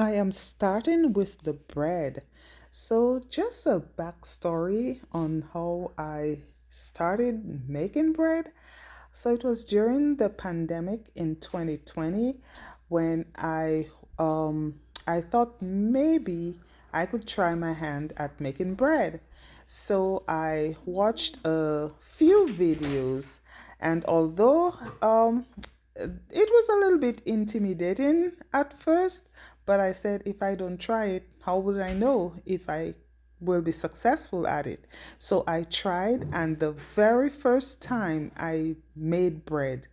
I am starting with the bread. So, just a backstory on how I started making bread. So, it was during the pandemic in 2020 when I thought maybe I could try my hand at making bread. So, I watched a few videos, and although it was a little bit intimidating at first, but I said, if I don't try it, how would I know if I will be successful at it? So I tried, and the very first time I made bread,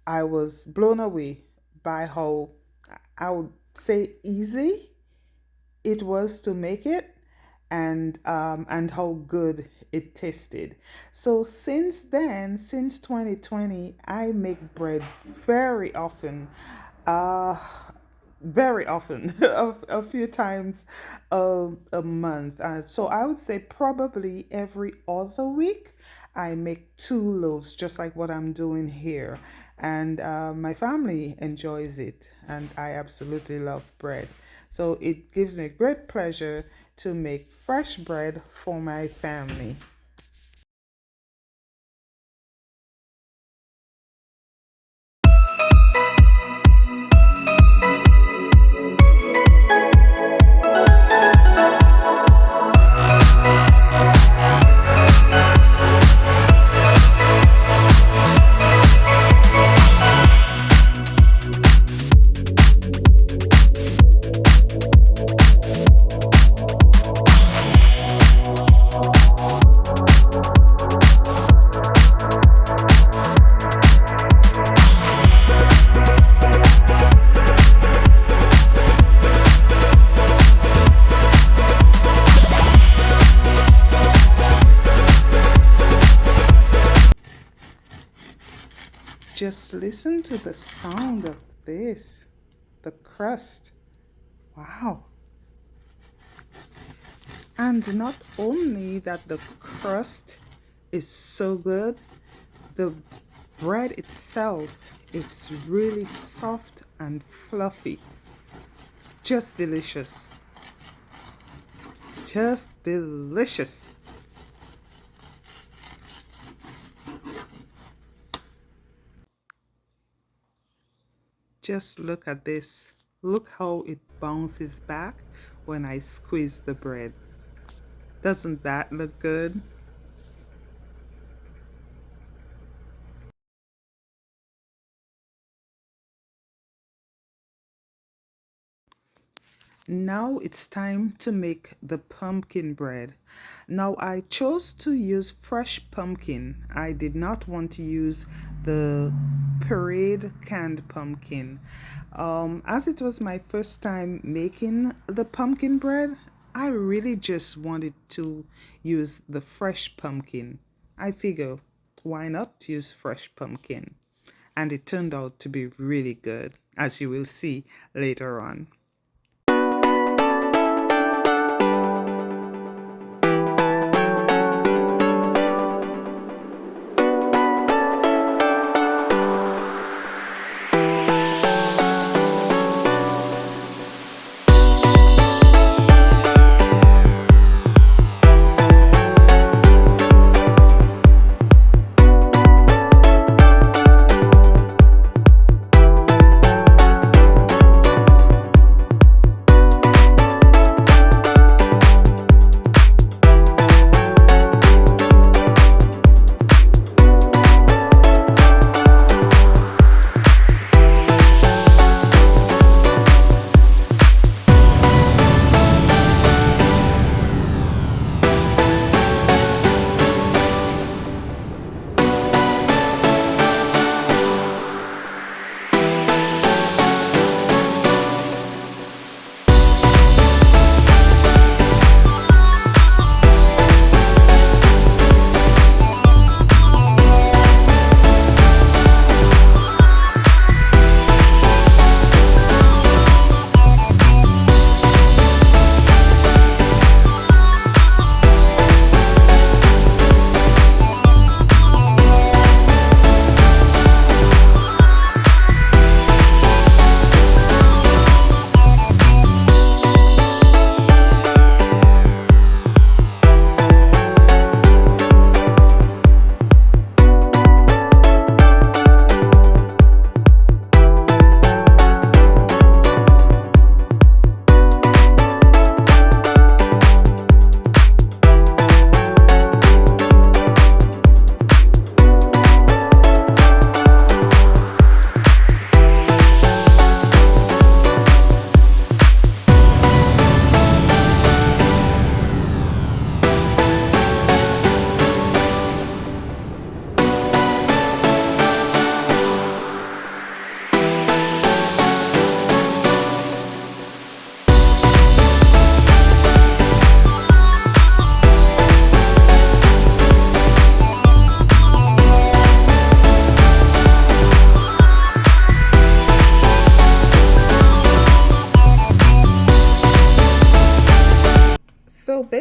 I was blown away by how, I would say, easy it was to make it, and how good it tasted. So since then, since 2020, I make bread very often. Uh very often, a few times a month. So I would say probably every other week, I make two loaves, just like what I'm doing here. And my family enjoys it, and I absolutely love bread. So it gives me great pleasure to make fresh bread for my family. Just listen to the sound of this, the crust. Wow. And not only that the crust is so good, the bread itself, it's really soft and fluffy. Just delicious. Just delicious. Just look at this. Look how it bounces back when I squeeze the bread. Doesn't that look good? Now it's time to make the pumpkin bread. Now I chose to use fresh pumpkin. I did not want to use the parade canned pumpkin. As it was my first time making the pumpkin bread, I really just wanted to use the fresh pumpkin. I figure, why not use fresh pumpkin? And it turned out to be really good, as you will see later on.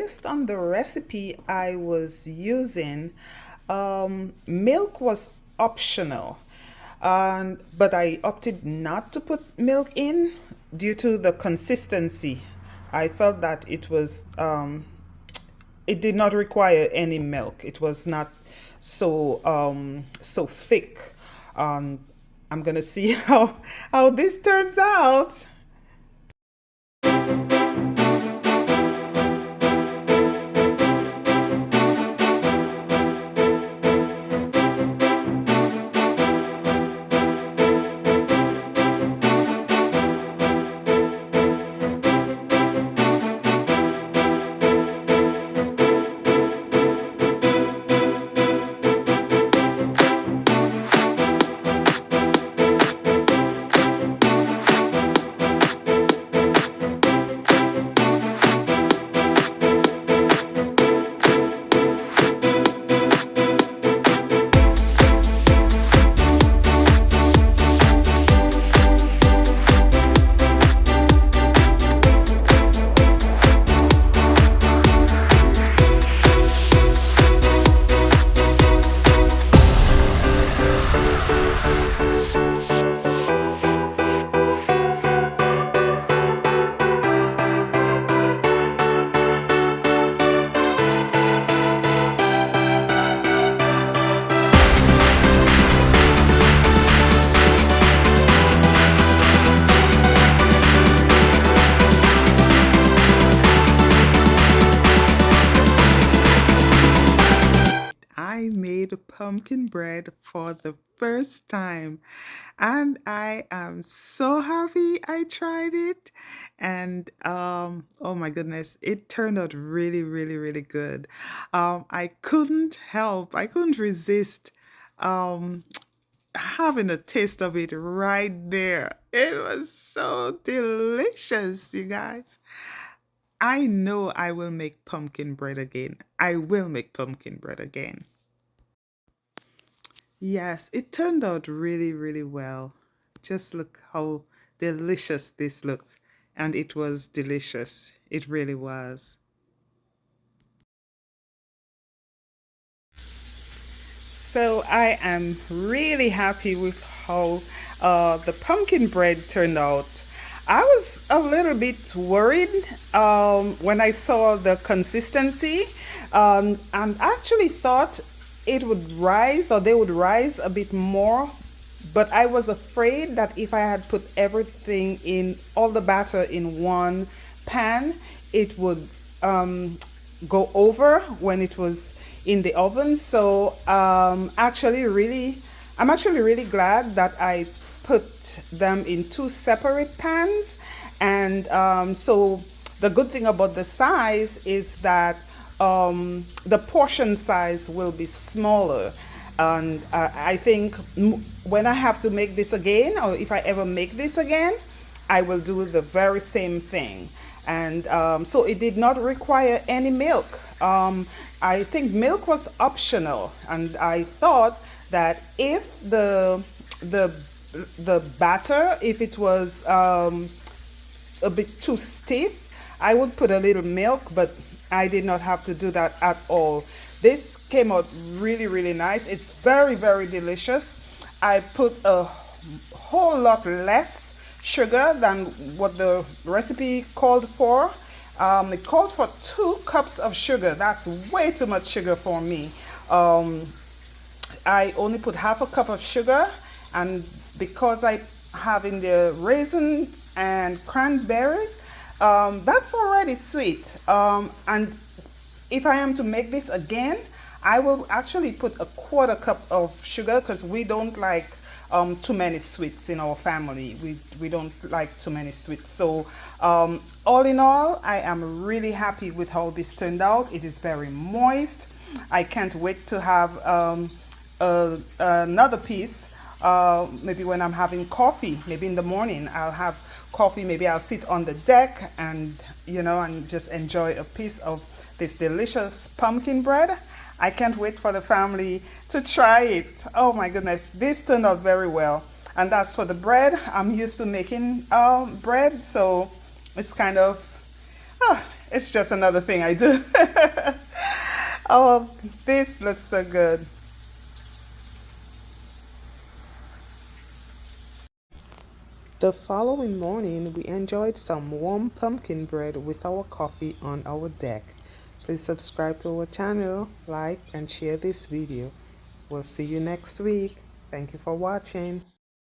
based on the recipe I was using, milk was optional, but I opted not to put milk in due to the consistency. I felt that it did not require any milk. It was not so thick. Um, I'm gonna see how this turns out. I made pumpkin bread for the first time, and I am so happy I tried it. And oh my goodness, it turned out really, really, really good. I couldn't resist um, having a taste of it right there. It was so delicious, you guys. I know I will make pumpkin bread again. I will make pumpkin bread again. Yes, it turned out really, really well. Just look how delicious this looked. And it was delicious. It really was. So I am really happy with how the pumpkin bread turned out. I was a little bit worried when I saw the consistency, and actually thought it would rise or they would rise a bit more. But I was afraid that if I had put everything in, all the batter in one pan, it would go over when it was in the oven. So I'm actually really glad that I put them in two separate pans. And so the good thing about the size is that the portion size will be smaller. And I think when I have to make this again, or if I ever make this again, I will do the very same thing. And so it did not require any milk. I think milk was optional, and I thought that if the the batter, if it was a bit too stiff, I would put a little milk, but I did not have to do that at all. This came out really, really nice. It's very, very delicious. I put a whole lot less sugar than what the recipe called for. It called for 2 cups of sugar. That's way too much sugar for me. Um, I only put half a cup of sugar, and because I have in the raisins and cranberries, that's already sweet. And if I am to make this again, I will actually put a quarter cup of sugar because we don't like too many sweets in our family. We don't like too many sweets. So all in all, I am really happy with how this turned out. It is very moist. I can't wait to have another piece. Maybe when I'm having coffee, maybe in the morning, I'll have coffee. Maybe I'll sit on the deck and and just enjoy a piece of this delicious pumpkin bread. I can't wait for the family to try it. Oh my goodness, this turned out very well. And that's for the bread. I'm used to making bread, so it's kind of, ah, It's just another thing I do. Oh, this looks so good. The following morning, we enjoyed some warm pumpkin bread with our coffee on our deck. Please subscribe to our channel, like, and share this video. We'll see you next week. Thank you for watching.